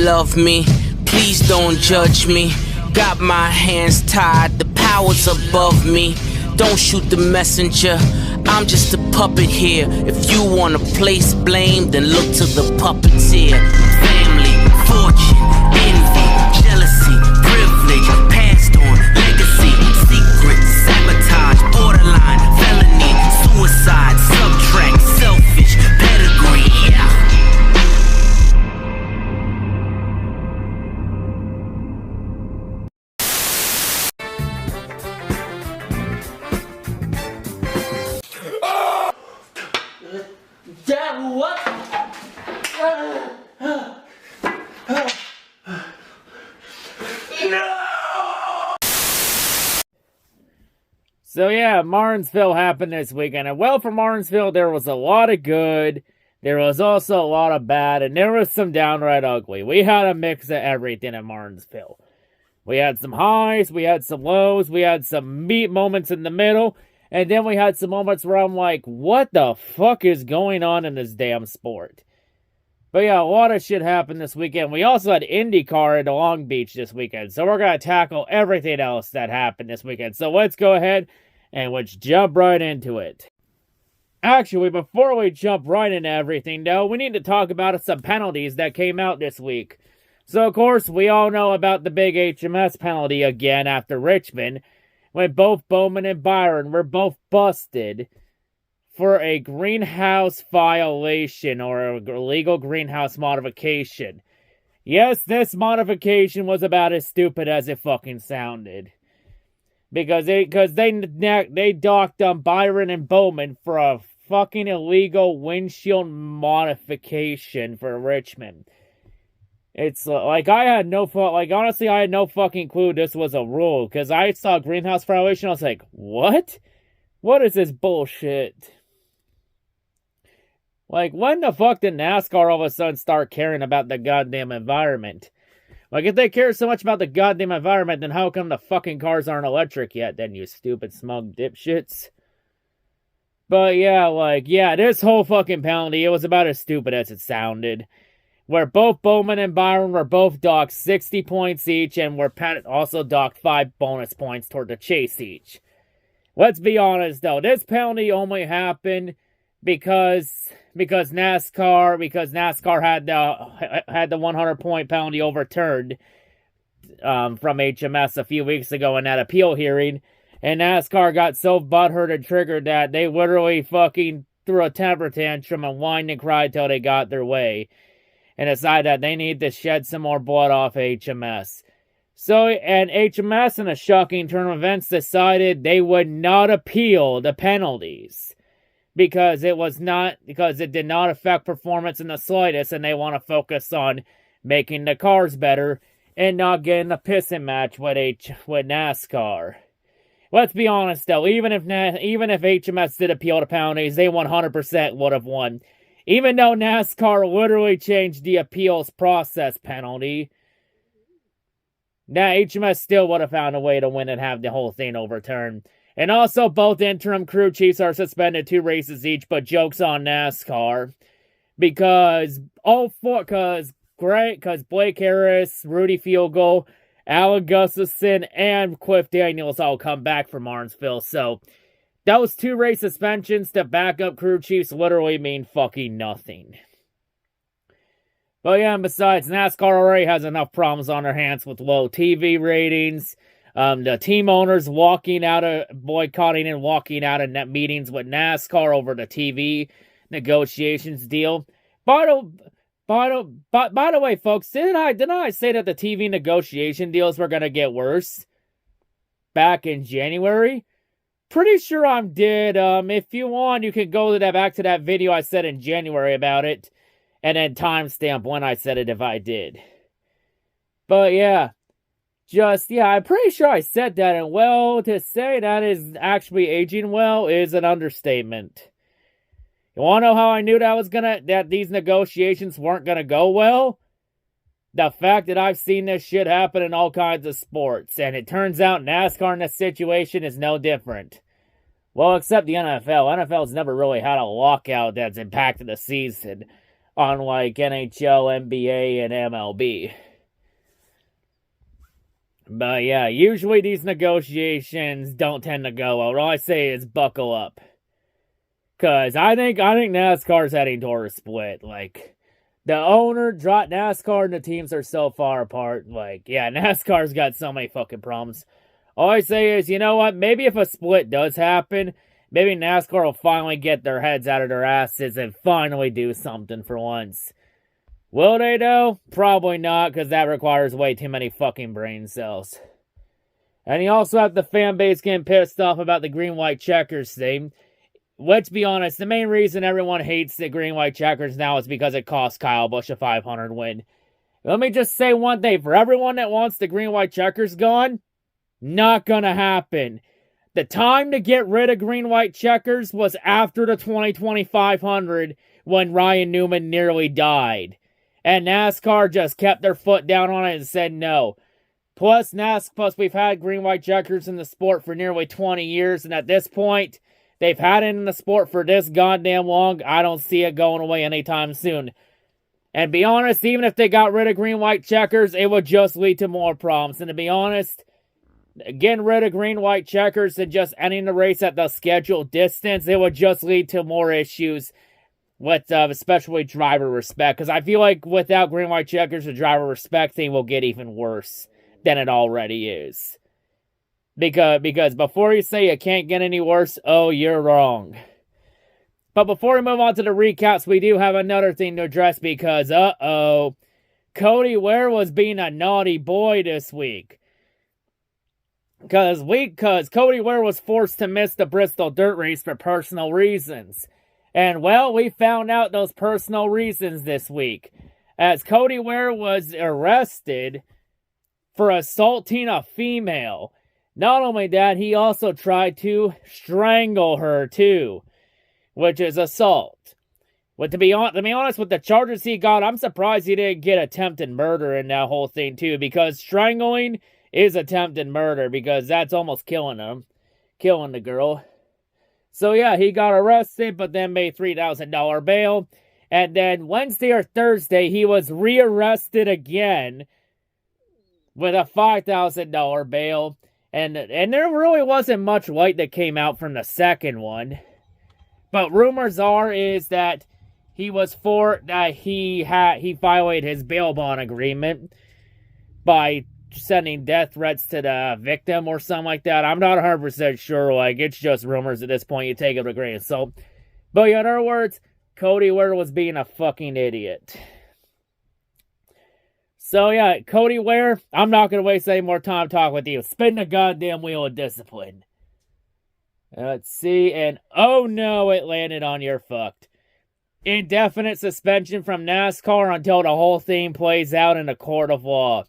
love me, please don't judge me. Got my hands tied, the power's above me. Don't shoot the messenger, I'm just a puppet here. If you wanna place blame, then look to the puppeteer. Family, fortune, envy, jealousy, privilege, passed on, legacy, secret, sabotage, borderline, felony, suicide, subtract, selfish, pedigree, yeah. Dad, what? No! So yeah, Martinsville happened this weekend. And well, for Martinsville, there was a lot of good. There was also a lot of bad. And there was some downright ugly. We had a mix of everything at Martinsville. We had some highs. We had some lows. We had some meat moments in the middle. And then we had some moments where I'm like, what the fuck is going on in this damn sport? But yeah, a lot of shit happened this weekend. We also had IndyCar at Long Beach this weekend. So we're going to tackle everything else that happened this weekend. So let's go ahead and let's jump right into it. Actually, before we jump right into everything, though, we need to talk about some penalties that came out this week. So, of course, we all know about the big HMS penalty again after Richmond, when both Bowman and Byron were both busted for a greenhouse violation or a illegal greenhouse modification. Yes, this modification was about as stupid as it fucking sounded. Because they docked on Byron and Bowman for a fucking illegal windshield modification for Richmond. It's like I had no honestly I had no fucking clue this was a rule, because I saw greenhouse violation. I was like, what? What is this bullshit? Like, when the fuck did NASCAR all of a sudden start caring about the goddamn environment? Like, if they care so much about the goddamn environment, then how come the fucking cars aren't electric yet, then, you stupid smug dipshits? But yeah, this whole fucking penalty, it was about as stupid as it sounded. Where both Bowman and Byron were both docked 60 points each, and were also docked 5 bonus points toward the chase each. Let's be honest, though, this penalty only happened because NASCAR had the 100-point penalty overturned from HMS a few weeks ago in that appeal hearing, and NASCAR got so butthurt and triggered that they literally fucking threw a temper tantrum and whined and cried till they got their way, and decided that they need to shed some more blood off HMS. So, and HMS, in a shocking turn of events, decided they would not appeal the penalties. Because it did not affect performance in the slightest, and they want to focus on making the cars better and not getting a pissing match with NASCAR. Let's be honest, though, even if HMS did appeal the penalties, they 100% would have won. Even though NASCAR literally changed the appeals process penalty, HMS still would have found a way to win and have the whole thing overturned. And also, both interim crew chiefs are suspended 2 races each, but joke's on NASCAR. Because Blake Harris, Rudy Fielgold, Alan Gustafson, and Cliff Daniels all come back from Martinsville. So, those 2 race suspensions to backup crew chiefs literally mean fucking nothing. But yeah, and besides, NASCAR already has enough problems on their hands with low TV ratings. The team owners boycotting and walking out of net meetings with NASCAR over the TV negotiations deal. By the way, folks, didn't I say that the TV negotiation deals were gonna get worse back in January? Pretty sure I did. If you want, you can go back to that video I said in January about it, and then timestamp when I said it if I did. But yeah. I'm pretty sure I said that, and well, to say that is actually aging well is an understatement. You wanna know how I knew that these negotiations weren't gonna go well? The fact that I've seen this shit happen in all kinds of sports, and it turns out NASCAR in this situation is no different. Well, except the NFL. NFL's never really had a lockout that's impacted the season. unlike NHL, NBA, and MLB. But yeah, usually these negotiations don't tend to go well. All I say is buckle up. Because I think NASCAR's heading toward a split. Like, the owner, NASCAR and the teams are so far apart. Like, yeah, NASCAR's got so many fucking problems. All I say is, you know what? Maybe if a split does happen, maybe NASCAR will finally get their heads out of their asses and finally do something for once. Will they, though? Probably not, because that requires way too many fucking brain cells. And you also have the fan base getting pissed off about the green-white checkers thing. Let's be honest, the main reason everyone hates the green-white checkers now is because it cost Kyle Busch a 500 win. Let me just say one thing. For everyone that wants the green-white checkers gone, not gonna happen. The time to get rid of green-white checkers was after the 2020 500 when Ryan Newman nearly died. And NASCAR just kept their foot down on it and said no. Plus we've had green-white checkers in the sport for nearly 20 years, and at this point, they've had it in the sport for this goddamn long. I don't see it going away anytime soon. And be honest, even if they got rid of green-white checkers, it would just lead to more problems. And to be honest, getting rid of green-white checkers and just ending the race at the scheduled distance, it would just lead to more issues with especially driver respect. Because I feel like without green-white checkers, the driver respect thing will get even worse than it already is. Because before you say it can't get any worse, oh, you're wrong. But before we move on to the recaps, we do have another thing to address because, Cody Ware was being a naughty boy this week. Because Cody Ware was forced to miss the Bristol Dirt Race for personal reasons. And, well, we found out those personal reasons this week. As Cody Ware was arrested for assaulting a female. Not only that, he also tried to strangle her, too. Which is assault. But to be honest, with the charges he got, I'm surprised he didn't get attempted murder in that whole thing, too. Because strangling is attempted murder. Because that's almost killing him. Killing the girl. So yeah, he got arrested, but then made $3,000 bail. And then Wednesday or Thursday, he was rearrested again with a $5,000 bail. And there really wasn't much light that came out from the second one. But rumors is that he violated his bail bond agreement by sending death threats to the victim or something like that. I'm not 100% sure. Like, it's just rumors at this point. You take it with a grain of salt. But yeah, in other words, Cody Ware was being a fucking idiot. So yeah, Cody Ware, I'm not going to waste any more time talking with you. Spin the goddamn wheel of discipline. Let's see, and oh no, it landed on your fucked. Indefinite suspension from NASCAR until the whole thing plays out in a court of law.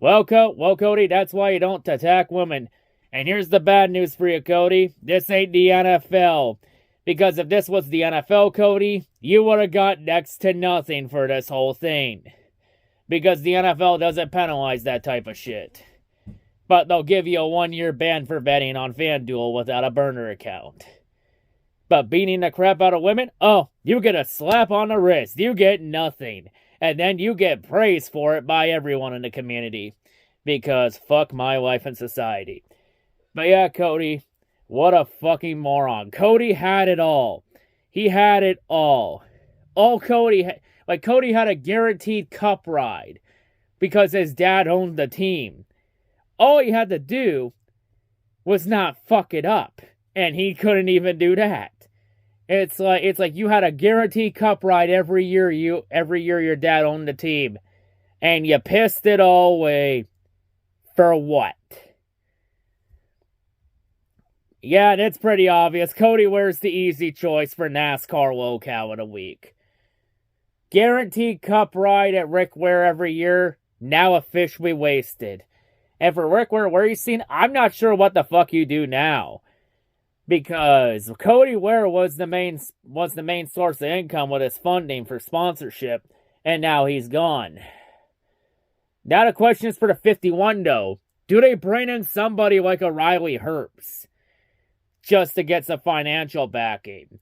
Well, Cody, that's why you don't attack women. And here's the bad news for you, Cody. This ain't the NFL. Because if this was the NFL, Cody, you would have got next to nothing for this whole thing. Because the NFL doesn't penalize that type of shit. But they'll give you a 1-year ban for betting on FanDuel without a burner account. But beating the crap out of women? Oh, you get a slap on the wrist. You get nothing. And then you get praise for it by everyone in the community. Because fuck my life and society. But yeah, Cody, what a fucking moron. Cody had it all. He had it all. Cody had a guaranteed cup ride. Because his dad owned the team. All he had to do was not fuck it up. And he couldn't even do that. It's like you had a guaranteed cup ride every year your dad owned the team. And you pissed it all away. For what? Yeah, and it's pretty obvious. Cody Ware's the easy choice for NASCAR locale of the week. Guaranteed cup ride at Rick Ware every year. Now officially wasted. And for Rick Ware you seen, I'm not sure what the fuck you do now. Because Cody Ware was the main source of income with his funding for sponsorship, and now he's gone. Now the question is for the 51 though. Do they bring in somebody like a Riley Herbst just to get some financial backing?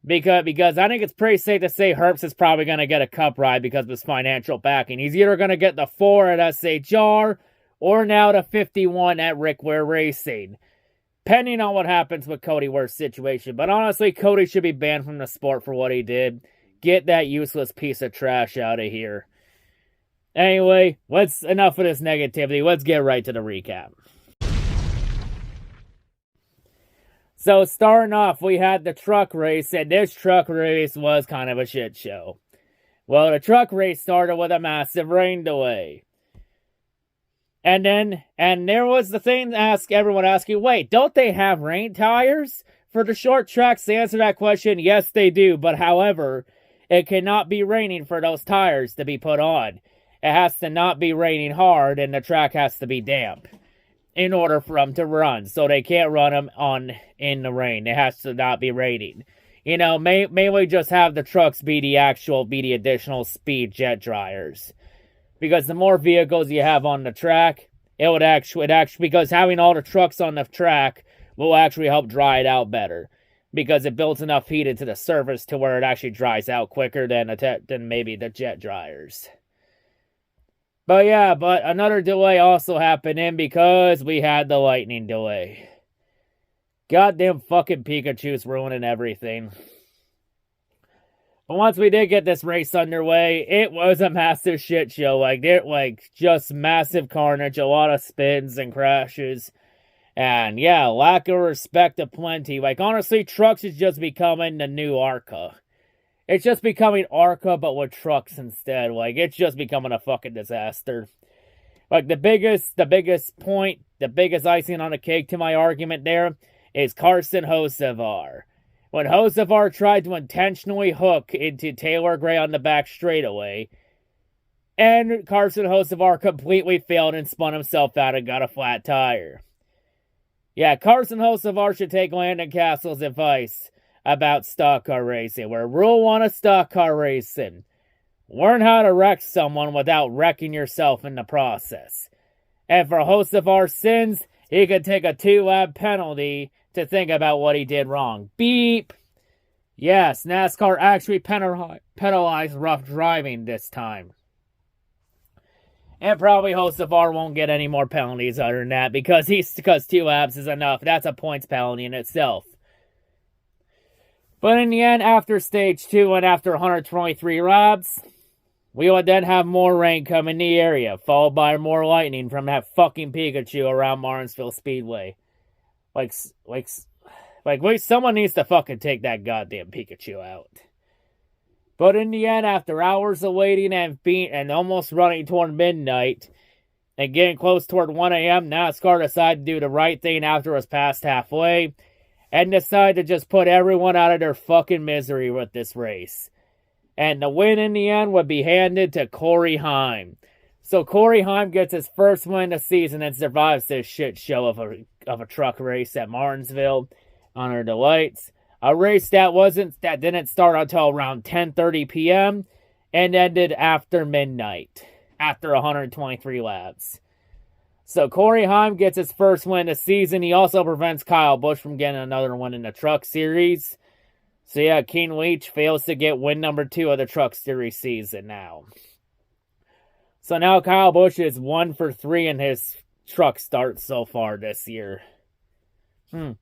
Because I think it's pretty safe to say Herbst is probably going to get a cup ride because of his financial backing. He's either going to get the 4 at SHR or now the 51 at Rick Ware Racing, depending on what happens with Cody Ware's situation. But honestly, Cody should be banned from the sport for what he did. Get that useless piece of trash out of here. Anyway, enough of this negativity. Let's get right to the recap. So starting off, we had the truck race, and this truck race was kind of a shit show. Well, the truck race started with a massive rain delay. And there was the thing everyone asking, wait, don't they have rain tires for the short tracks? To answer that question, yes, they do. But however, it cannot be raining for those tires to be put on. It has to not be raining hard, and the track has to be damp in order for them to run. So they can't run them in the rain. It has to not be raining. You know, mainly just have the trucks be the additional speed jet dryers. Because the more vehicles you have on the track, because having all the trucks on the track will actually help dry it out better. Because it builds enough heat into the surface to where it actually dries out quicker than maybe the jet dryers. But yeah, but another delay also happened because we had the lightning delay. Goddamn fucking Pikachu's ruining everything. But once we did get this race underway, it was a massive shit show. Just massive carnage, a lot of spins and crashes. And yeah, lack of respect aplenty. Honestly, trucks is just becoming the new ARCA. It's just becoming ARCA, but with trucks instead. It's just becoming a fucking disaster. The biggest point, the biggest icing on the cake to my argument there is Carson Hocevar. When Hocevar tried to intentionally hook into Taylor Gray on the back straightaway, and Carson Hocevar completely failed and spun himself out and got a flat tire. Yeah, Carson Hocevar should take Landon Castle's advice about stock car racing, where Rule 1 of stock car racing: learn how to wreck someone without wrecking yourself in the process. And for Hocevar's sins, he could take a 2-lap penalty to think about what he did wrong. Beep! Yes, NASCAR actually penalized rough driving this time. And probably Hocevar won't get any more penalties other than that, because 2 laps is enough. That's a points penalty in itself. But in the end, after stage 2 and after 123 laps, we would then have more rain come in the area, followed by more lightning from that fucking Pikachu around Martinsville Speedway. Someone needs to fucking take that goddamn Pikachu out. But in the end, after hours of waiting and almost running toward midnight, and getting close toward 1 a.m., NASCAR decided to do the right thing after it was past halfway, and decided to just put everyone out of their fucking misery with this race. And the win in the end would be handed to Corey Heim. So Corey Heim gets his first win of the season and survives this shit show of a truck race at Martinsville under the lights. A race that didn't start until around 10:30 p.m. and ended after midnight, after 123 laps. So Corey Heim gets his first win of the season. He also prevents Kyle Busch from getting another one in the Truck Series. So yeah, King Leach fails to get win number 2 of the Truck Series season now. So now Kyle Busch is 1 for 3 in his truck starts so far this year. Even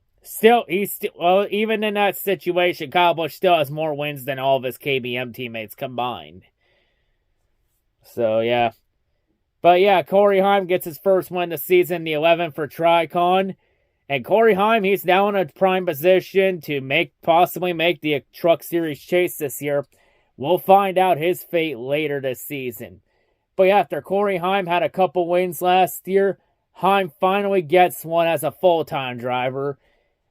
in that situation, Kyle Busch still has more wins than all of his KBM teammates combined. So yeah. But yeah, Corey Heim gets his first win this season, the 11th for Tricon. And Corey Heim, he's now in a prime position to possibly make the Truck Series chase this year. We'll find out his fate later this season. But yeah, after Corey Heim had a couple wins last year, Heim finally gets one as a full-time driver.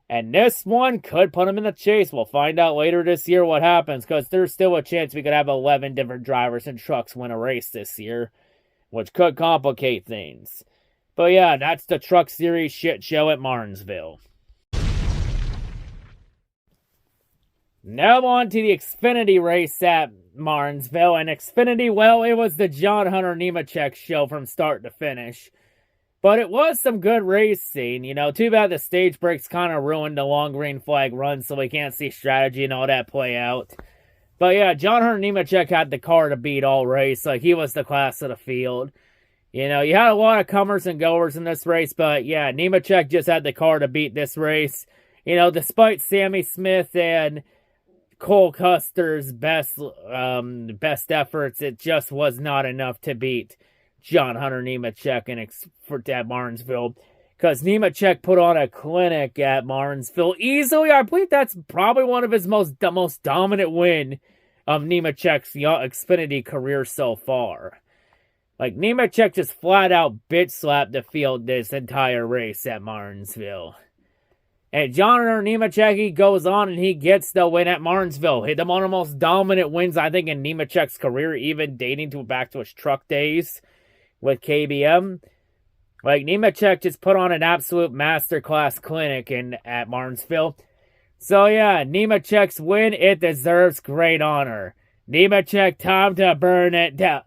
And this one could put him in the chase. We'll find out later this year what happens, because there's still a chance we could have 11 different drivers and trucks win a race this year, which could complicate things. But yeah, that's the Truck Series shit show at Martinsville. Now on to the Xfinity race at Martinsville. And Xfinity, well, it was the John Hunter Nemechek show from start to finish. But it was some good racing. You know, too bad the stage breaks kind of ruined the long green flag run, so we can't see strategy and all that play out. But yeah, John Hunter Nemechek had the car to beat all race. Like, he was the class of the field. You know, you had a lot of comers and goers in this race, but yeah, Nemechek just had the car to beat this race. You know, despite Sammy Smith and Cole Custer's best efforts, it just was not enough to beat John Hunter Nemechek at Martinsville. Because Nemechek put on a clinic at Martinsville. Easily, I believe that's probably one of his the most dominant win of Nemechek's Xfinity career so far. Like, Nemechek just flat out bitch slapped the field this entire race at Martinsville. And John Hunter Nemechek, he goes on and he gets the win at Martinsville. Hit one of the most dominant wins, I think, in Nemechek's career, even dating back to his truck days with KBM. Like, Nemechek just put on an absolute masterclass clinic at Martinsville. So yeah, Nemechek's win, it deserves great honor. Nemechek, time to burn it down.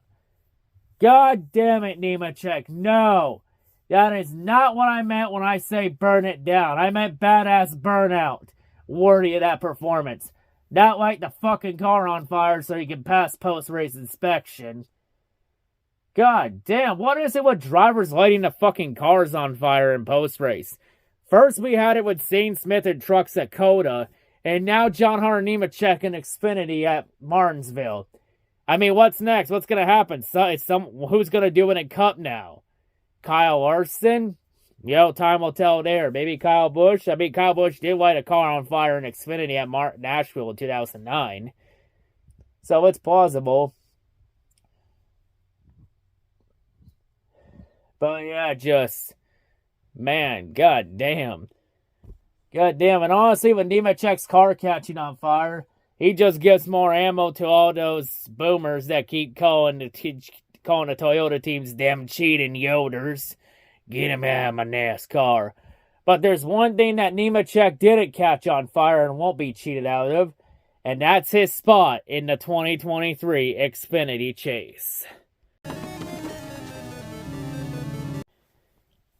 God damn it, Nemechek, no. That is not what I meant when I say burn it down. I meant badass burnout. Worthy of that performance. Not light the fucking car on fire so you can pass post-race inspection. God damn, what is it with drivers lighting the fucking cars on fire in post-race? First we had it with Zane Smith and trucks at Coda, and now John Hunter Nemechek and Xfinity at Martinsville. I mean, what's next? What's going to happen? Who's going to do it in Cup now? Kyle Larson? Yo, time will tell there. Maybe Kyle Busch? I mean, Kyle Busch did light a car on fire in Xfinity at Nashville in 2009. So it's plausible. But yeah, man, god damn. God damn, and honestly, with Nemechek's car catching on fire, he just gives more ammo to all those boomers that keep calling the Toyota teams damn cheating yoders. Get him out of my NASCAR. But there's one thing that Nemechek didn't catch on fire and won't be cheated out of, and that's his spot in the 2023 Xfinity Chase.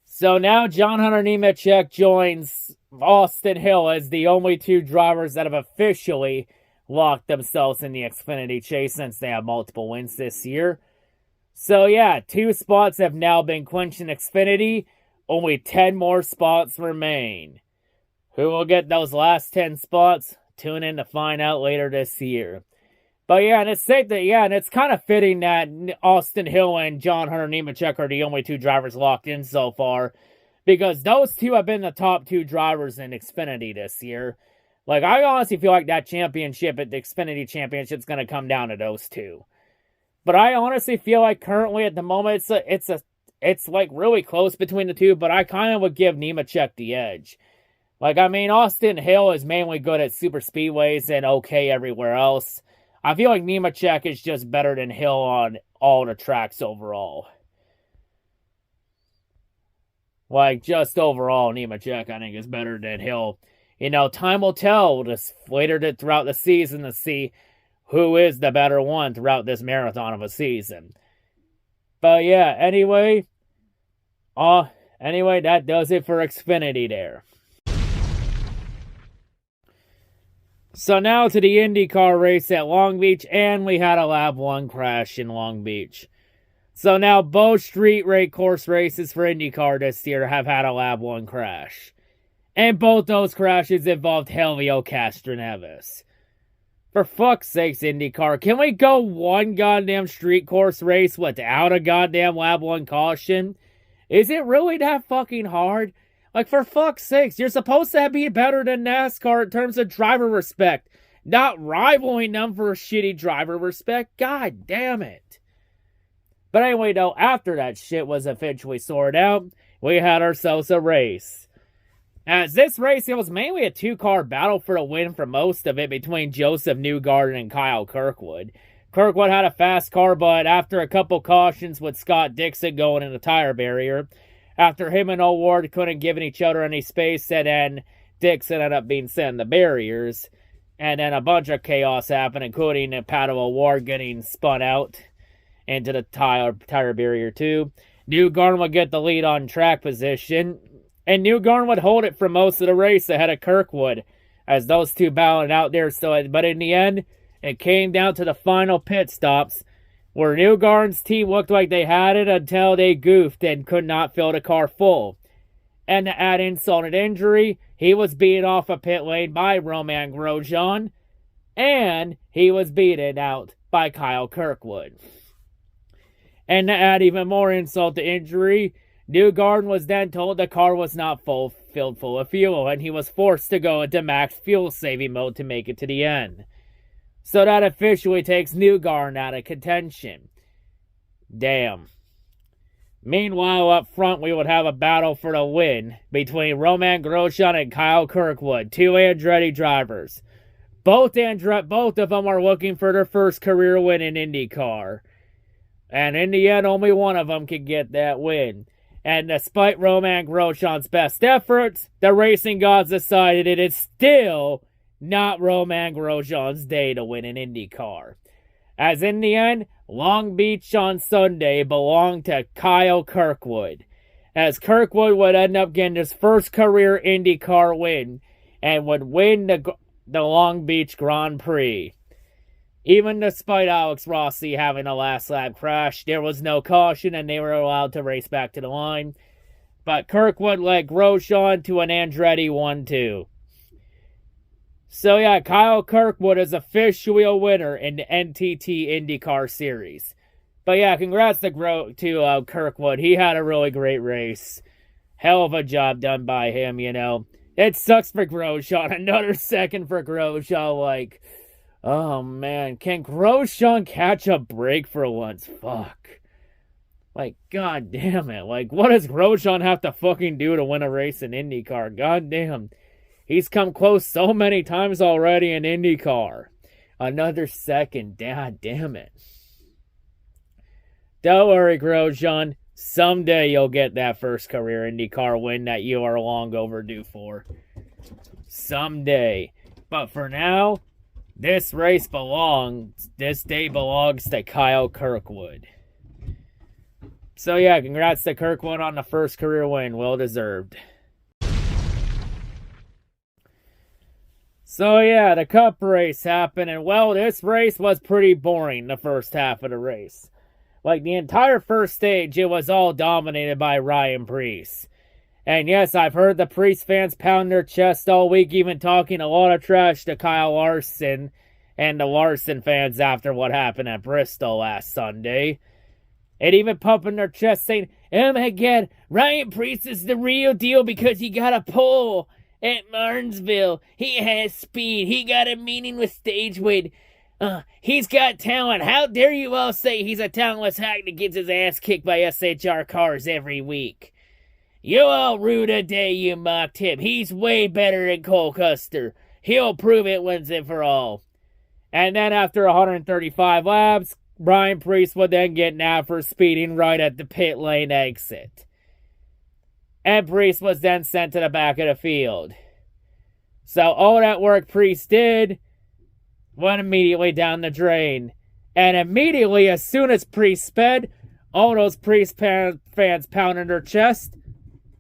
So now John Hunter Nemechek joins Austin Hill as the only two drivers that have officially locked themselves in the Xfinity Chase since they have multiple wins this year. So yeah, 2 spots have now been clinched in Xfinity. Only 10 more spots remain. Who will get those last 10 spots? Tune in to find out later this year. But yeah, and it's safe that, and it's kind of fitting that Austin Hill and John Hunter Nemechek are the only 2 drivers locked in so far, because those 2 have been the top 2 drivers in Xfinity this year. Like, I honestly feel like that championship at the Xfinity Championship is going to come down to those 2. But I honestly feel like currently at the moment it's like really close between the 2, but I kind of would give Nemechek the edge. Like, I mean, Austin Hill is mainly good at super speedways and okay everywhere else. I feel like Nemechek is just better than Hill on all the tracks overall. Like, just overall, Nemechek, I think, is better than Hill. You know, time will tell later throughout the season to see who is the better one throughout this marathon of a season. But yeah, anyway, that does it for Xfinity there. So now to the IndyCar race at Long Beach, and we had a Lab 1 crash in Long Beach. So now both street rate course races for IndyCar this year have had a Lab 1 crash. And both those crashes involved Helio Castroneves. For fuck's sakes, IndyCar, can we go one goddamn street course race without a goddamn Lab 1 caution? Is it really that fucking hard? Like, for fuck's sakes, you're supposed to be better than NASCAR in terms of driver respect, not rivaling them for shitty driver respect. God damn it. But anyway, though, after that shit was eventually sorted out, we had ourselves a race. As this race, it was mainly a 2-car battle for the win for most of it between Joseph Newgarden and Kyle Kirkwood. Kirkwood had a fast car, but after a couple cautions with Scott Dixon going in the tire barrier, after him and O'Ward couldn't give each other any space, and then Dixon ended up being sent in the barriers, and then a bunch of chaos happened, including Pato O'Ward getting spun out into the tire barrier too. Newgarden would get the lead on track position, and Newgarden would hold it for most of the race ahead of Kirkwood, as those two battled out there. But in the end, it came down to the final pit stops, where Newgarden's team looked like they had it until they goofed and could not fill the car full. And to add insult and injury, he was beaten off a pit lane by Romain Grosjean, and he was beaten out by Kyle Kirkwood. And to add even more insult to injury, Newgarden was then told the car was not filled full of fuel, and he was forced to go into max fuel saving mode to make it to the end. So that officially takes Newgarden out of contention. Damn. Meanwhile, up front, we would have a battle for the win between Romain Grosjean and Kyle Kirkwood, two Andretti drivers. Both of them are looking for their first career win in IndyCar. And in the end, only one of them could get that win. And despite Romain Grosjean's best efforts, the racing gods decided it is still not Romain Grosjean's day to win an IndyCar. As in the end, Long Beach on Sunday belonged to Kyle Kirkwood, as Kirkwood would end up getting his first career IndyCar win and would win the Long Beach Grand Prix. Even despite Alex Rossi having a last lap crash, there was no caution and they were allowed to race back to the line. But Kirkwood led Grosjean to an Andretti 1-2. So yeah, Kyle Kirkwood is officially a winner in the NTT IndyCar Series. But yeah, congrats to Kirkwood. He had a really great race. Hell of a job done by him, you know. It sucks for Grosjean. Another second for Grosjean, like... Oh, man. Can Grosjean catch a break for once? Fuck. Like, god damn it. Like, what does Grosjean have to fucking do to win a race in IndyCar? God damn. He's come close so many times already in IndyCar. Another second. God damn it. Don't worry, Grosjean. Someday you'll get that first career IndyCar win that you are long overdue for. Someday. But for now... this day belongs to Kyle Kirkwood. So yeah, congrats to Kirkwood on the first career win. Well deserved. So yeah, the Cup race happened, and well, this race was pretty boring, the first half of the race. Like, the entire first stage, it was all dominated by Ryan Preece. And yes, I've heard the Preece fans pound their chest all week, even talking a lot of trash to Kyle Larson and the Larson fans after what happened at Bristol last Sunday. And even pumping their chest saying, oh my god, Ryan Preece is the real deal because he got a pole at Martinsville. He has speed. He got a meeting with stage weight. He's got talent. How dare you all say he's a talentless hack that gets his ass kicked by SHR cars every week. You all rue the day you mocked him. He's way better than Cole Custer. He'll prove it once and for all. And then after 135 laps, Ryan Preece would then get nabbed for speeding right at the pit lane exit. And Preece was then sent to the back of the field. So all that work Preece did went immediately down the drain. And immediately, as soon as Preece sped, all those Preece fans pounding their chest,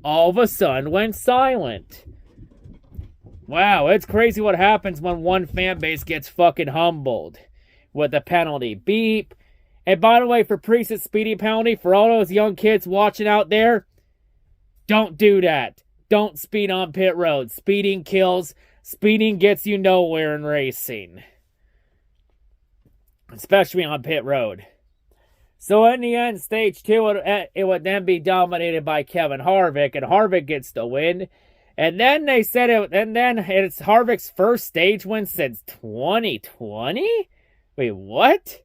all of a sudden went silent. Wow, it's crazy what happens when one fan base gets fucking humbled with a penalty. Beep. And by the way, for Preece's speeding penalty, for all those young kids watching out there, don't do that. Don't speed on pit road. Speeding kills. Speeding gets you nowhere in racing. Especially on pit road. So in the end, stage 2, it would then be dominated by Kevin Harvick, and Harvick gets the win. And then they said it's Harvick's first stage win since 2020? Wait, what?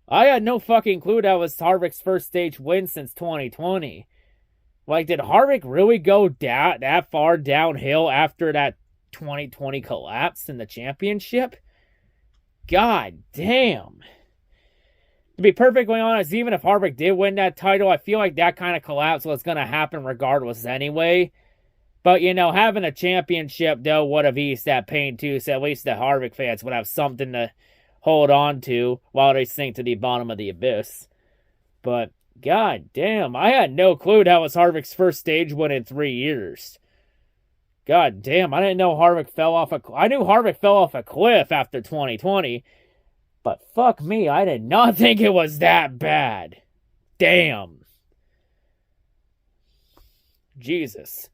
I had no fucking clue that was Harvick's first stage win since 2020. Like, did Harvick really go that far downhill after that 2020 collapse in the championship? God damn. To be perfectly honest, even if Harvick did win that title, I feel like that kind of collapse was going to happen regardless anyway. But, you know, having a championship, though, would have eased that pain, too. So at least the Harvick fans would have something to hold on to while they sink to the bottom of the abyss. But, God damn, I had no clue that was Harvick's first stage win in 3 years. God damn, I didn't know Harvick fell off I knew Harvick fell off a cliff after 2020, but fuck me, I did not think it was that bad. Damn. Jesus.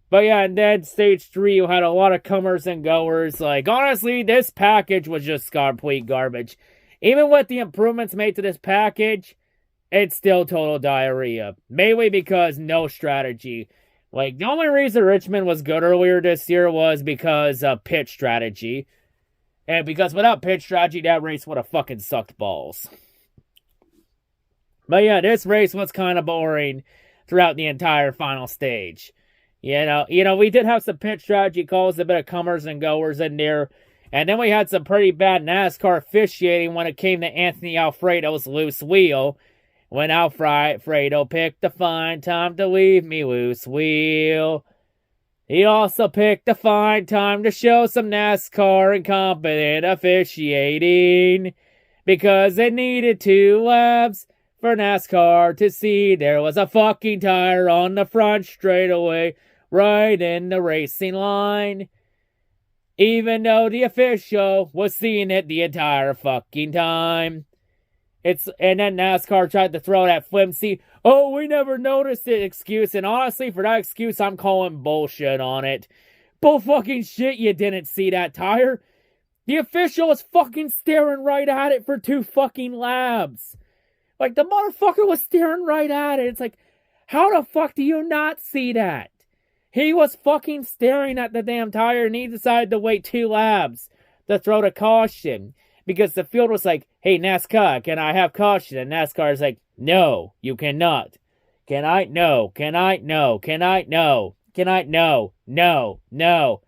But yeah, and then stage 3, you had a lot of comers and goers. Like, honestly, this package was just complete garbage. Even with the improvements made to this package, it's still total diarrhea. Mainly because no strategy. Like, the only reason Richmond was good earlier this year was because of pit strategy. And because without pit strategy, that race would have fucking sucked balls. But yeah, this race was kind of boring throughout the entire final stage. You know, we did have some pit strategy calls, a bit of comers and goers in there. And then we had some pretty bad NASCAR officiating when it came to Anthony Alfredo's loose wheel. When Alfredo picked the fine time to leave me loose wheel. He also picked the fine time to show some NASCAR incompetent officiating. Because it needed 2 laps for NASCAR to see there was a fucking tire on the front straightaway right in the racing line. Even though the official was seeing it the entire fucking time. And then NASCAR tried to throw that flimsy, oh, we never noticed it excuse. And honestly, for that excuse, I'm calling bullshit on it. Bull fucking shit, you didn't see that tire. The official was fucking staring right at it for 2 fucking laps. Like, the motherfucker was staring right at it. It's like, how the fuck do you not see that? He was fucking staring at the damn tire and he decided to wait 2 laps to throw the caution. Because the field was like, hey, NASCAR, can I have caution? And NASCAR is like, no, you cannot. Can I? No. Can I? No. Can I? No. Can I? No. No. No.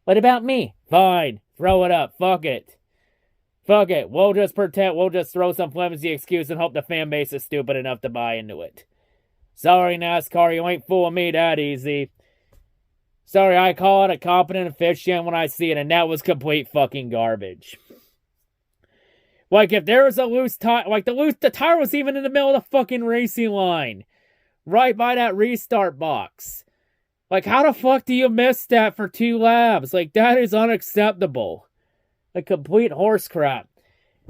What about me? Fine. Throw it up. Fuck it. Fuck it. We'll just pretend. We'll just throw some flimsy excuse and hope the fan base is stupid enough to buy into it. Sorry, NASCAR, you ain't fooling me that easy. Sorry, I call it a competent officiant when I see it, and that was complete fucking garbage. Like, if there was a loose tire, like, the tire was even in the middle of the fucking racing line. Right by that restart box. Like, how the fuck do you miss that for 2 laps? Like, that is unacceptable. A complete horse crap.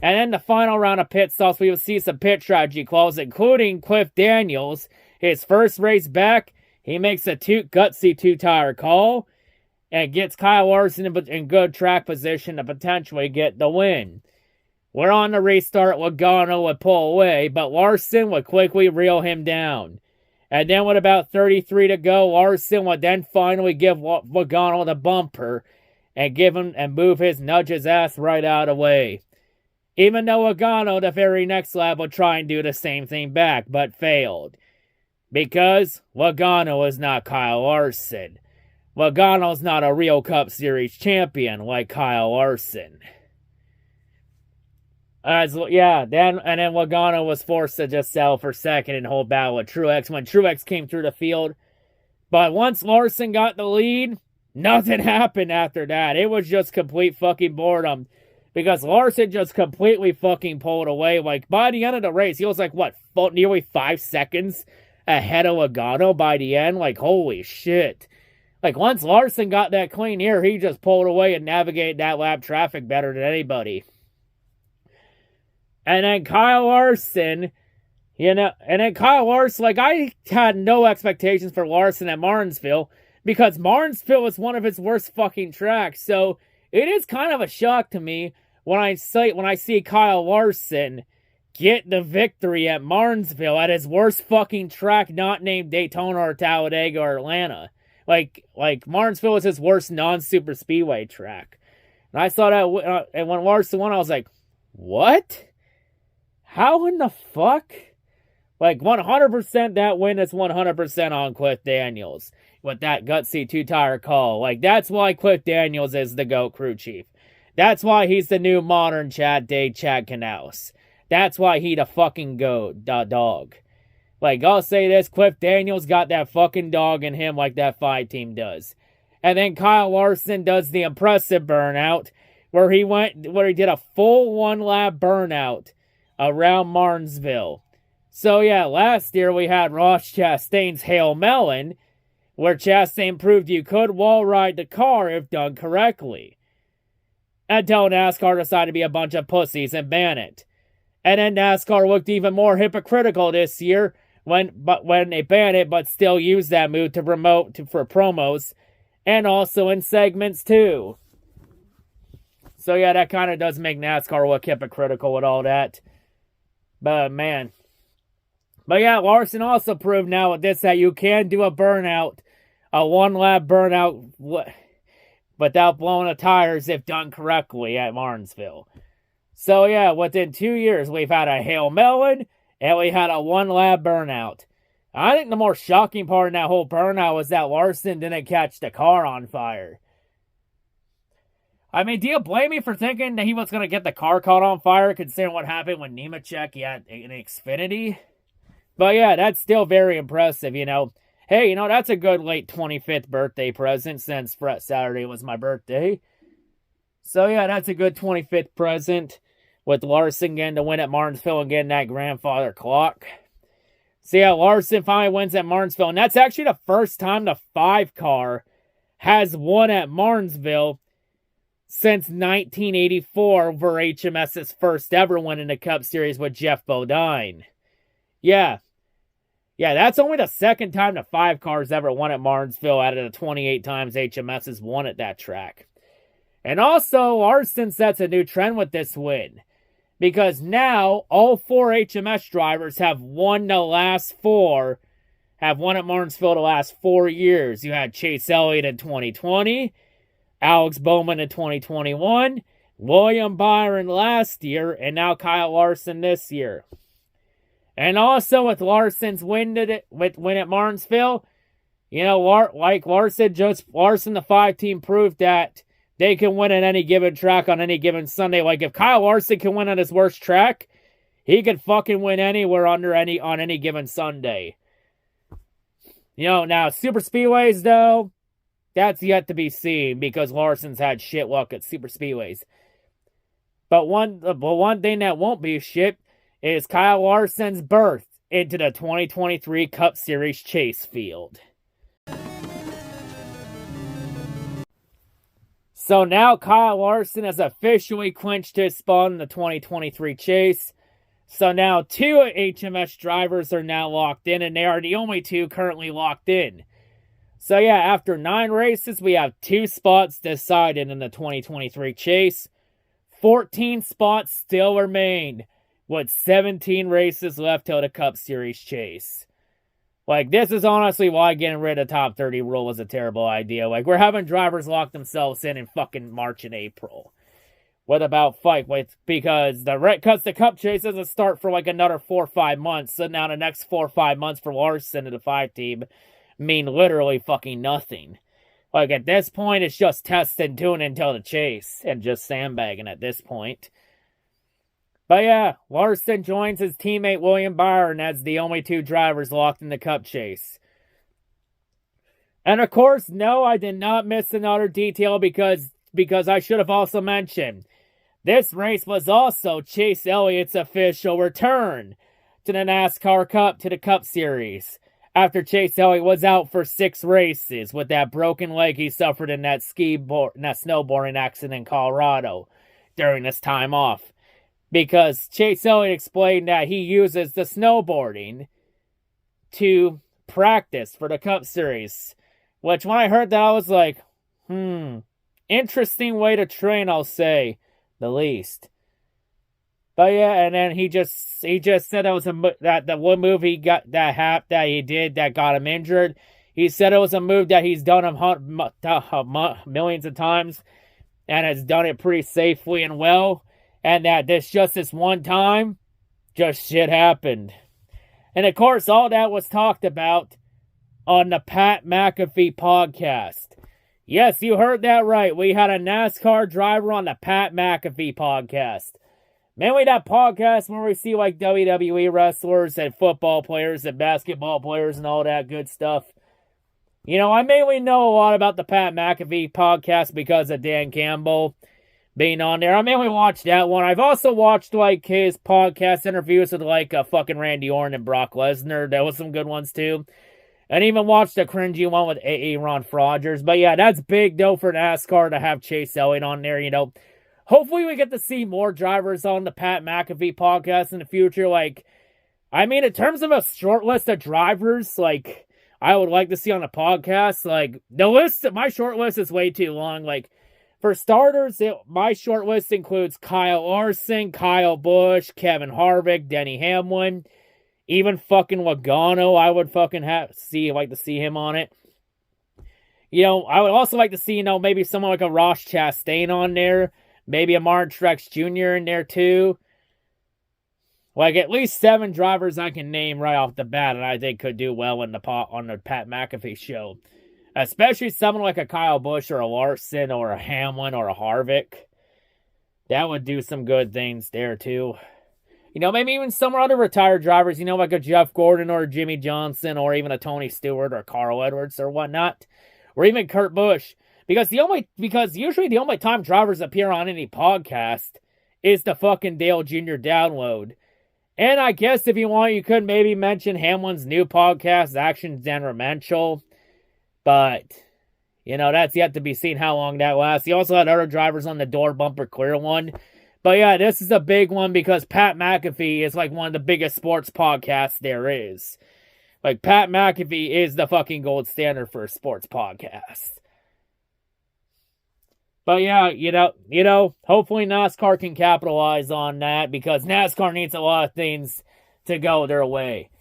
And then the final round of pit stops, we will see some pit strategy calls, including Cliff Daniels. His first race back, he makes a gutsy 2-tire call and gets Kyle Larson in good track position to potentially get the win. We're on the restart, Logano would pull away, but Larson would quickly reel him down. And then with about 33 to go, Larson would then finally give Logano the bumper and nudge his ass right out of the way. Even though Logano, the very next lap, would try and do the same thing back, but failed. Because Logano is not Kyle Larson. Logano's not a real Cup Series champion like Kyle Larson. Then Logano was forced to just settle for second and hold battle with Truex when Truex came through the field. But once Larson got the lead, nothing happened after that. It was just complete fucking boredom. Because Larson just completely fucking pulled away. Like, by the end of the race, he was like, nearly 5 seconds ahead of Logano by the end? Like, holy shit. Like, once Larson got that clean air, he just pulled away and navigated that lap traffic better than anybody. And then Kyle Larson, like, I had no expectations for Larson at Martinsville because Martinsville was one of his worst fucking tracks. So it is kind of a shock to me when I see Kyle Larson get the victory at Martinsville at his worst fucking track, not named Daytona or Talladega or Atlanta. Like Martinsville was his worst non-super speedway track. And I saw that, and when Larson won, I was like, what? How in the fuck? Like, 100% that win is 100% on Cliff Daniels with that gutsy 2-tire call. Like, that's why Cliff Daniels is the GOAT crew chief. That's why he's the new modern Chad Knaus. That's why he the fucking GOAT dog. Like, I'll say this, Cliff Daniels got that fucking dog in him like that 5 team does. And then Kyle Larson does the impressive burnout where he did a full 1-lap burnout around Martinsville. So yeah, last year we had Ross Chastain's Hail Melon, where Chastain proved you could wall ride the car if done correctly. Until NASCAR decided to be a bunch of pussies and ban it. And then NASCAR looked even more hypocritical this year when they banned it, but still used that move to promote for promos, and also in segments too. So yeah, that kind of does make NASCAR look hypocritical with all that. But man. But yeah, Larson also proved now with this that you can do a burnout, a one-lap burnout without blowing the tires if done correctly at Martinsville. So yeah, within 2 years, we've had a Hail Melon, and we had a one-lap burnout. I think the more shocking part in that whole burnout was that Larson didn't catch the car on fire. I mean, do you blame me for thinking that he was going to get the car caught on fire, considering what happened when Nemechek had an Xfinity? But yeah, that's still very impressive, you know. Hey, you know, that's a good late 25th birthday present, since Saturday was my birthday. So yeah, that's a good 25th present, with Larson getting to win at Martinsville and getting that grandfather clock. So yeah, Larson finally wins at Martinsville, and that's actually the first time the 5-car has won at Martinsville since 1984, for HMS's first ever win in the Cup Series with Jeff Bodine. Yeah, that's only the second time the 5-car's ever won at Martinsville out of the 28 times HMS has won at that track. And also, Larson sets a new trend with this win, because now all 4 HMS drivers have won at Martinsville the last 4 years. You had Chase Elliott in 2020, Alex Bowman in 2021, William Byron last year, and now Kyle Larson this year. And also with Larson's win at Martinsville, you know, Larson the 5 team proved that they can win at any given track on any given Sunday. Like, if Kyle Larson can win on his worst track, he can fucking win anywhere on any given Sunday. You know, now super speedways though, that's yet to be seen, because Larson's had shit luck at super speedways. But one thing that won't be shit is Kyle Larson's berth into the 2023 Cup Series chase field. So now Kyle Larson has officially clinched his spot in the 2023 chase. So now 2 HMS drivers are now locked in, and they are the only 2 currently locked in. So yeah, after 9 races, we have 2 spots decided in the 2023 chase. 14 spots still remain, with 17 races left till the Cup Series chase. Like, this is honestly why getting rid of the top 30 rule was a terrible idea. Like, we're having drivers lock themselves in fucking March and April. Because the Cup chase doesn't start for like another 4 or 5 months. So now the next 4 or 5 months for Larson and the 5 team mean literally fucking nothing. Like, at this point, it's just test and tune until the chase, and just sandbagging at this point. But yeah, Larson joins his teammate William Byron as the only 2 drivers locked in the Cup chase. And of course, no, I did not miss another detail, because I should have also mentioned, this race was also Chase Elliott's official return to the NASCAR Cup, to the Cup Series, after Chase Elliott was out for 6 races with that broken leg he suffered in that snowboarding accident in Colorado during this time off. Because Chase Elliott explained that he uses the snowboarding to practice for the Cup Series. Which, when I heard that, I was like, interesting way to train, I'll say the least. But yeah, and then he just said that was that one move he got that he did that got him injured. He said it was a move that he's done millions of times and has done it pretty safely and well. And that this one time, just shit happened. And of course, all that was talked about on the Pat McAfee podcast. Yes, you heard that right. We had a NASCAR driver on the Pat McAfee podcast. Mainly that podcast where we see like WWE wrestlers and football players and basketball players and all that good stuff. You know, I mainly know a lot about the Pat McAfee podcast because of Dan Campbell. being on there. I mainly watched that one. I've also watched, like, his podcast interviews with, like, fucking Randy Orton and Brock Lesnar. There was some good ones, too. And even watched a cringy one with Ron Rogers. But yeah, that's big, though, for NASCAR to have Chase Elliott on there, you know. Hopefully we get to see more drivers on the Pat McAfee podcast in the future. Like, I mean, in terms of a short list of drivers, like, I would like to see on the podcast, like, my short list is way too long. Like, for starters, my short list includes Kyle Larson, Kyle Busch, Kevin Harvick, Denny Hamlin, even fucking Logano. I would fucking like to see him on it. You know, I would also like to see, you know, maybe someone like a Ross Chastain on there, maybe a Martin Truex Jr. in there too. Like, at least 7 drivers I can name right off the bat, and I think could do well on the Pat McAfee show. Especially someone like a Kyle Busch or a Larson or a Hamlin or a Harvick. That would do some good things there, too. You know, maybe even some other retired drivers, you know, like a Jeff Gordon or a Jimmy Johnson or even a Tony Stewart or Carl Edwards or whatnot. Or even Kurt Busch. Because usually the only time drivers appear on any podcast is the fucking Dale Jr. download. And I guess if you want, you could maybe mention Hamlin's new podcast, Actions Denvermental. But, you know, that's yet to be seen how long that lasts. He also had other drivers on the Door Bumper Clear one. But yeah, this is a big one because Pat McAfee is like one of the biggest sports podcasts there is. Like, Pat McAfee is the fucking gold standard for a sports podcast. But yeah, you know, hopefully NASCAR can capitalize on that because NASCAR needs a lot of things to go their way.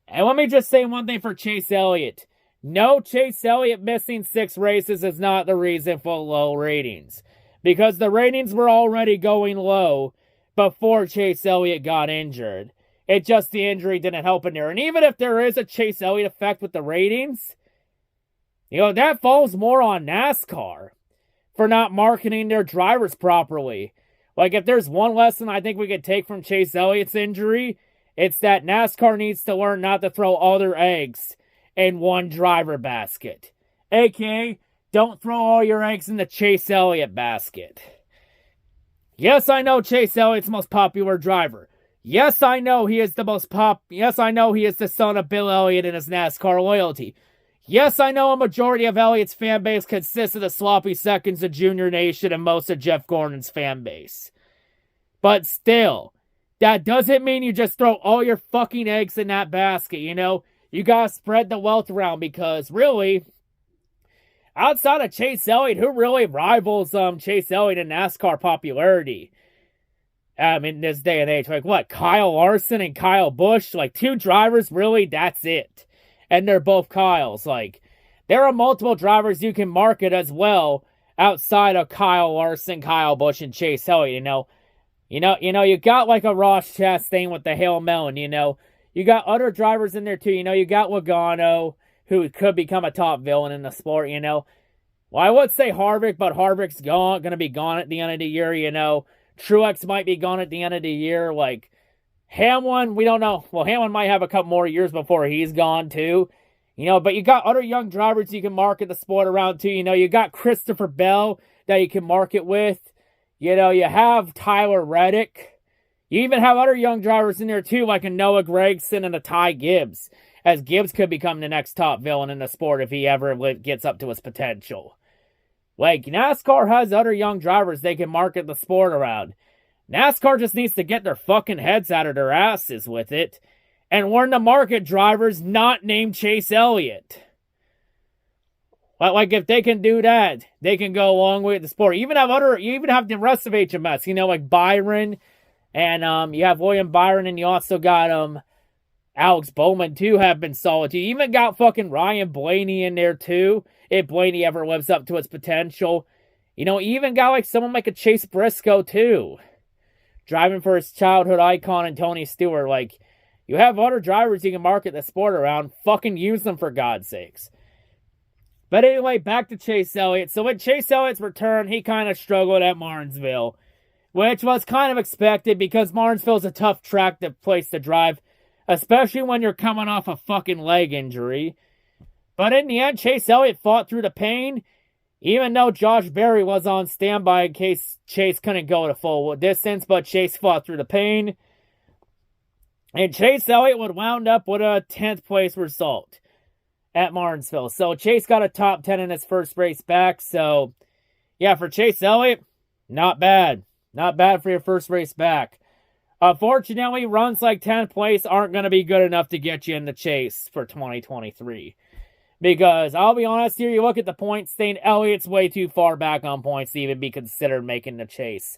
And let me just say one thing for Chase Elliott. No, Chase Elliott missing 6 races is not the reason for low ratings. Because the ratings were already going low before Chase Elliott got injured. It's just the injury didn't help in there. And even if there is a Chase Elliott effect with the ratings, you know, that falls more on NASCAR for not marketing their drivers properly. Like, if there's one lesson I think we could take from Chase Elliott's injury, it's that NASCAR needs to learn not to throw all their eggs in one driver basket. AKA, don't throw all your eggs in the Chase Elliott basket. Yes, I know Chase Elliott's most popular driver. Yes, I know he is Yes, I know he is the son of Bill Elliott and his NASCAR loyalty. Yes, I know a majority of Elliott's fan base consists of the sloppy seconds of Junior Nation and most of Jeff Gordon's fan base. But still, that doesn't mean you just throw all your fucking eggs in that basket, you know? You gotta spread the wealth around because, really, outside of Chase Elliott, who really rivals Chase Elliott in NASCAR popularity? In this day and age, like what? Kyle Larson and Kyle Busch? Like 2 drivers, really? That's it. And they're both Kyles. Like, there are multiple drivers you can market as well outside of Kyle Larson, Kyle Busch, and Chase Elliott, you know. You got like a Ross Chastain with the Hail Melon, you know. You got other drivers in there too, you know. You got Logano, who could become a top villain in the sport, you know. Well, I would say Harvick, but Harvick's gonna be gone at the end of the year, you know. Truex might be gone at the end of the year, like... Hamlin, we don't know. Well, Hamlin might have a couple more years before he's gone, too. You know, but you got other young drivers you can market the sport around, too. You know, you got Christopher Bell that you can market with. You know, you have Tyler Reddick. You even have other young drivers in there, too, like a Noah Gragson and a Ty Gibbs. As Gibbs could become the next top villain in the sport if he ever gets up to his potential. Like, NASCAR has other young drivers they can market the sport around. NASCAR just needs to get their fucking heads out of their asses with it and learn to market drivers not named Chase Elliott. Like, if they can do that, they can go a long way with the sport. You even have the rest of HMS, you know, like Byron, and you have William Byron, and you also got Alex Bowman, too, have been solid. You even got fucking Ryan Blaney in there, too, if Blaney ever lives up to his potential. You know, you even got like someone like a Chase Briscoe, too. Driving for his childhood icon and Tony Stewart. Like, you have other drivers you can market the sport around. Fucking use them, for God's sakes. But anyway, back to Chase Elliott. So with Chase Elliott's return, he kind of struggled at Martinsville. Which was kind of expected because Martinsville's a tough place to drive. Especially when you're coming off a fucking leg injury. But in the end, Chase Elliott fought through the pain. Even though Josh Berry was on standby in case Chase couldn't go the full distance, but Chase fought through the pain. And Chase Elliott would wound up with a 10th place result at Martinsville. So Chase got a top 10 in his first race back. So, yeah, for Chase Elliott, not bad. Not bad for your first race back. Unfortunately, runs like 10th place aren't going to be good enough to get you in the chase for 2023. Because, I'll be honest here, you look at the points thing, Elliott's way too far back on points to even be considered making the chase.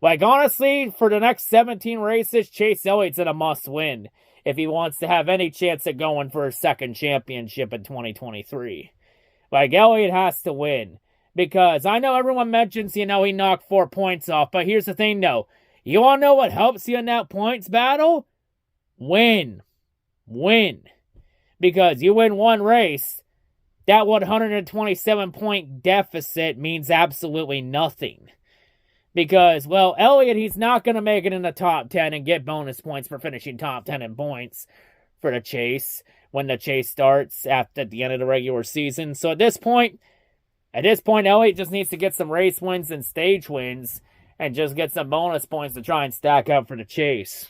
Like, honestly, for the next 17 races, Chase Elliott's in a must-win if he wants to have any chance at going for a second championship in 2023. Like, Elliott has to win. Because I know everyone mentions, he knocked 4 points off, but here's the thing, though. You want to know what helps you in that points battle? Win. Win. Because you win one race, that 127-point deficit means absolutely nothing. Because, well, Elliott, he's not going to make it in the top 10 and get bonus points for finishing top 10 in points for the chase when the chase starts at the end of the regular season. So at this point, Elliott just needs to get some race wins and stage wins and just get some bonus points to try and stack up for the chase.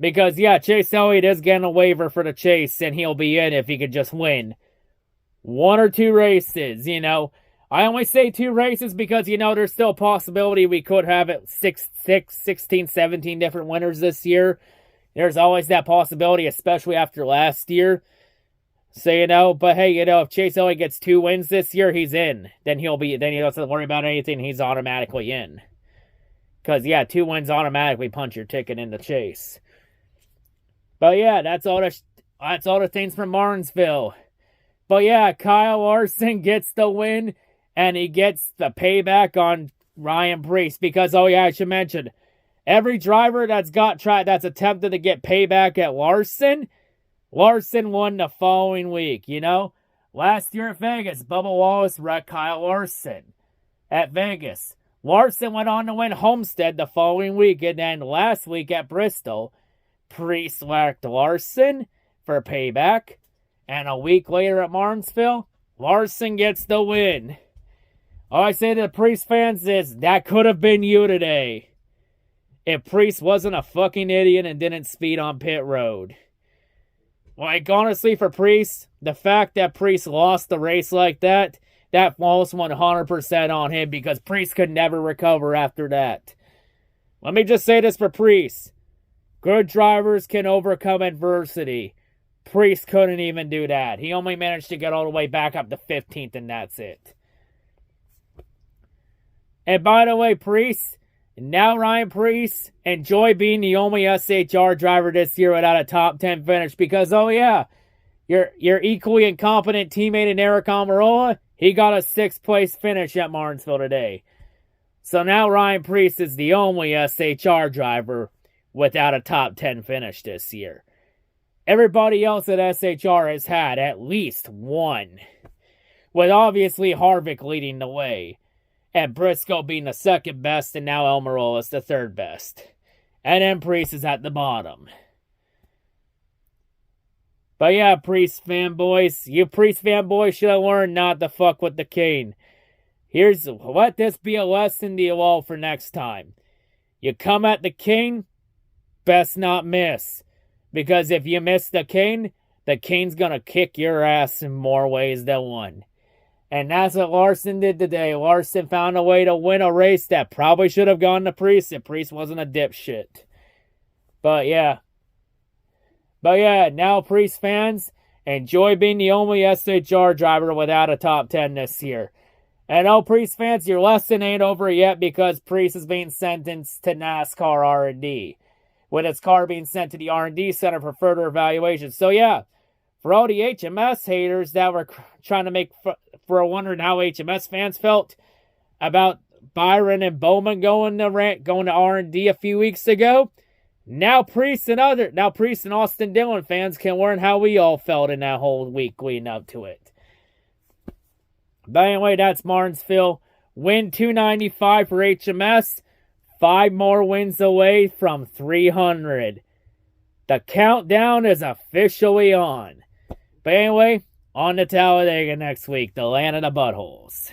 Because, yeah, Chase Elliott is getting a waiver for the chase, and he'll be in if he could just win 1 or 2 races, I only say 2 races because, there's still a possibility we could have 16, 17 different winners this year. There's always that possibility, especially after last year. So, but hey, if Chase Elliott gets 2 wins this year, he's in. Then he doesn't have to worry about anything. He's automatically in. Because, yeah, 2 wins automatically punch your ticket in the chase. But, yeah, that's all the things from Martinsville. But, yeah, Kyle Larson gets the win, and he gets the payback on Ryan Preece. Because, oh, yeah, I should mention, every driver that's attempted to get payback at Larson won the following week, Last year at Vegas, Bubba Wallace wrecked Kyle Larson at Vegas. Larson went on to win Homestead the following week, and then last week at Bristol, Preece wrecked Larson for payback. And a week later at Martinsville, Larson gets the win. All I say to the Preece fans is, that could have been you today. If Preece wasn't a fucking idiot and didn't speed on pit road. Like, honestly, for Preece, the fact that Preece lost the race like that falls 100% on him because Preece could never recover after that. Let me just say this for Preece. Good drivers can overcome adversity. Preece couldn't even do that. He only managed to get all the way back up to 15th, and that's it. And by the way, Preece, now Ryan Preece, enjoy being the only SHR driver this year without a top 10 finish because, oh yeah, your equally incompetent teammate in Eric Almirola, he got a 6th place finish at Martinsville today. So now Ryan Preece is the only SHR driver without a top 10 finish this year. Everybody else at SHR has had at least one, with obviously Harvick leading the way, and Briscoe being the 2nd best, and now Almirola is the 3rd best. And then Preece is at the bottom. But yeah, Preece fanboys, you Preece fanboys should have learned not to fuck with the cane. Let this be a lesson to you all for next time. You come at the cane, best not miss. Because if you miss the cane's gonna kick your ass in more ways than one. And that's what Larson did today. Larson found a way to win a race that probably should have gone to Preece if Preece wasn't a dipshit. But yeah, now Preece fans, enjoy being the only SHR driver without a top 10 this year. And oh, Preece fans, your lesson ain't over yet because Preece is being sentenced to NASCAR R&D. With its car being sent to the R&D Center for further evaluation. So yeah, for all the HMS haters that were trying to make for wondering how HMS fans felt about Byron and Bowman going to R&D a few weeks ago, now Preece and Austin Dillon fans can learn how we all felt in that whole week leading up to it. But anyway, that's Martinsville. Win 295 for HMS. 5 more wins away from 300. The countdown is officially on. But anyway, On to Talladega next week, the land of the buttholes.